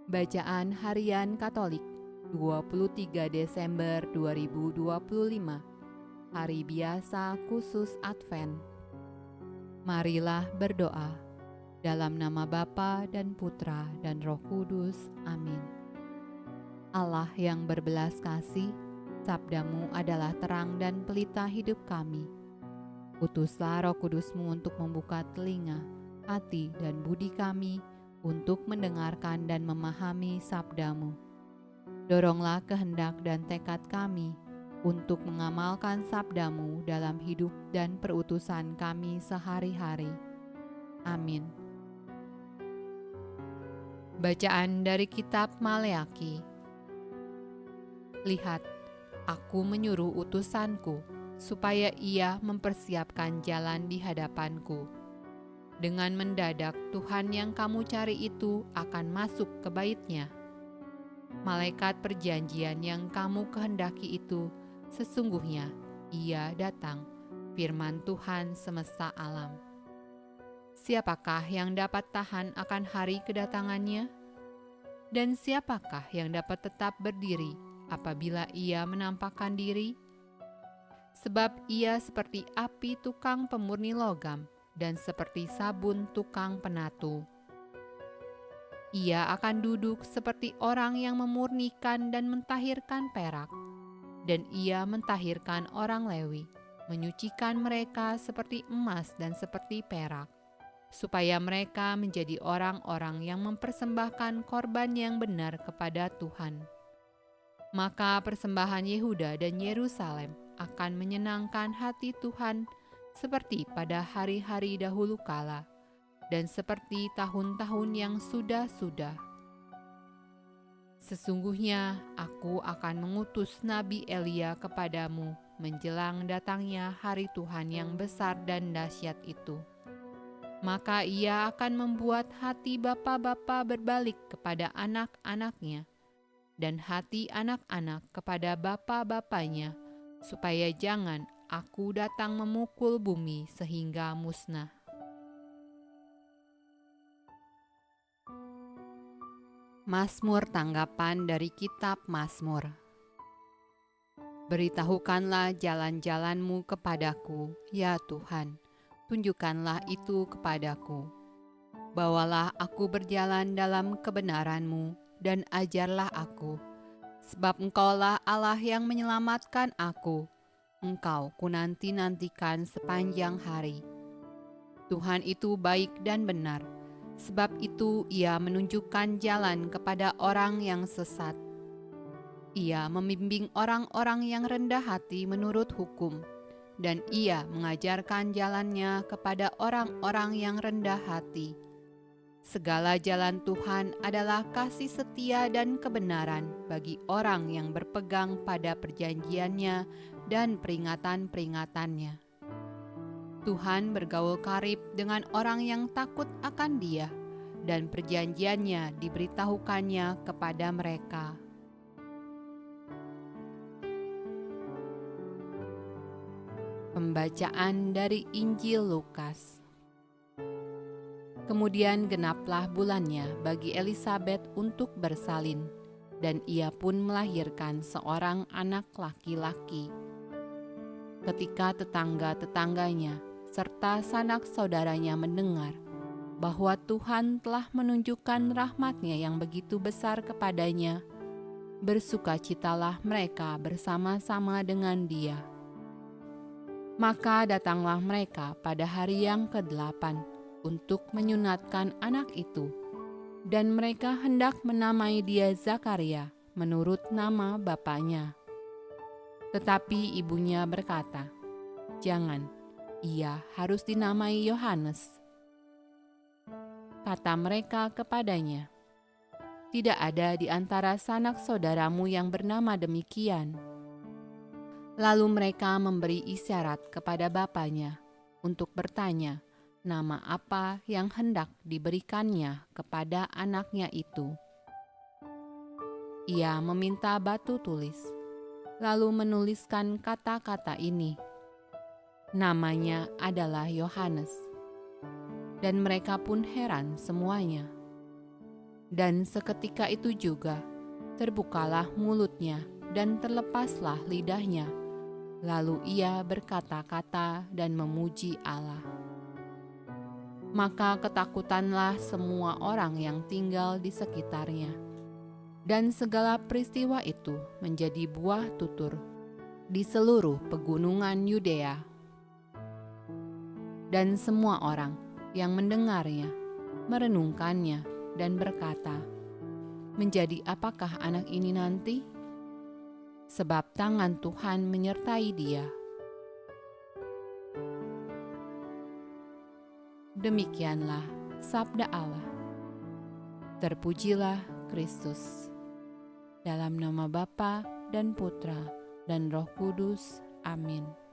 Bacaan Harian Katolik 23 Desember 2025, Hari Biasa Khusus Advent. Marilah berdoa. Dalam nama Bapa dan Putra dan Roh Kudus. Amin. Allah yang berbelas kasih, sabdamu adalah terang dan pelita hidup kami. Utuslah Roh Kudus-Mu untuk membuka telinga, hati dan budi kami untuk mendengarkan dan memahami sabdamu. Doronglah kehendak dan tekad kami untuk mengamalkan sabdamu dalam hidup dan perutusan kami sehari-hari. Amin. Bacaan dari Kitab Maleaki. Lihat, aku menyuruh utusanku supaya ia mempersiapkan jalan di hadapanku. Dengan mendadak Tuhan yang kamu cari itu akan masuk ke bait-Nya. Malaikat perjanjian yang kamu kehendaki itu, sesungguhnya ia datang, firman Tuhan semesta alam. Siapakah yang dapat tahan akan hari kedatangannya? Dan siapakah yang dapat tetap berdiri apabila ia menampakkan diri? Sebab ia seperti api tukang pemurni logam dan seperti sabun tukang penatu. Ia akan duduk seperti orang yang memurnikan dan mentahirkan perak, dan ia mentahirkan orang Lewi, menyucikan mereka seperti emas dan seperti perak, supaya mereka menjadi orang-orang yang mempersembahkan korban yang benar kepada Tuhan. Maka persembahan Yehuda dan Yerusalem akan menyenangkan hati Tuhan seperti pada hari-hari dahulu kala, dan seperti tahun-tahun yang sudah-sudah. Sesungguhnya aku akan mengutus Nabi Elia kepadamu menjelang datangnya hari Tuhan yang besar dan dahsyat itu. Maka ia akan membuat hati bapa-bapa berbalik kepada anak-anaknya, dan hati anak-anak kepada bapa-bapanya, supaya jangan aku datang memukul bumi sehingga musnah. Mazmur tanggapan dari Kitab Mazmur. Beritahukanlah jalan-jalan-Mu kepadaku, ya Tuhan, tunjukkanlah itu kepadaku. Bawalah aku berjalan dalam kebenaran-Mu, dan ajarlah aku, sebab Engkaulah Allah yang menyelamatkan aku. Engkau kunanti-nantikan sepanjang hari. Tuhan itu baik dan benar, sebab itu Ia menunjukkan jalan kepada orang yang sesat. Ia membimbing orang-orang yang rendah hati menurut hukum, dan Ia mengajarkan jalannya kepada orang-orang yang rendah hati. Segala jalan Tuhan adalah kasih setia dan kebenaran bagi orang yang berpegang pada perjanjiannya dan peringatan-peringatannya. Tuhan bergaul karib dengan orang yang takut akan Dia, dan perjanjiannya diberitahukannya kepada mereka. Pembacaan dari Injil Lukas. Kemudian genaplah bulannya bagi Elisabet untuk bersalin, dan ia pun melahirkan seorang anak laki-laki. Ketika tetangga-tetangganya serta sanak saudaranya mendengar bahwa Tuhan telah menunjukkan rahmat-Nya yang begitu besar kepadanya, bersukacitalah mereka bersama-sama dengan dia. Maka datanglah mereka pada hari yang ke-8 untuk menyunatkan anak itu, dan mereka hendak menamai dia Zakaria menurut nama bapaknya. Tetapi ibunya berkata, "Jangan, ia harus dinamai Yohanes." Kata mereka kepadanya, "Tidak ada di antara sanak saudaramu yang bernama demikian." Lalu mereka memberi isyarat kepada bapaknya untuk bertanya nama apa yang hendak diberikannya kepada anaknya itu. Ia meminta batu tulis, lalu menuliskan kata-kata ini, "Namanya adalah Yohanes." Dan mereka pun heran semuanya. Dan seketika itu juga terbukalah mulutnya dan terlepaslah lidahnya. Lalu ia berkata-kata dan memuji Allah. Maka ketakutanlah semua orang yang tinggal di sekitarnya. Dan segala peristiwa itu menjadi buah tutur di seluruh pegunungan Yudea. Dan semua orang yang mendengarnya merenungkannya dan berkata, "Menjadi apakah anak ini nanti? Sebab tangan Tuhan menyertai dia." Demikianlah sabda Allah. Terpujilah Kristus. Dalam nama Bapa dan Putra dan Roh Kudus. Amin.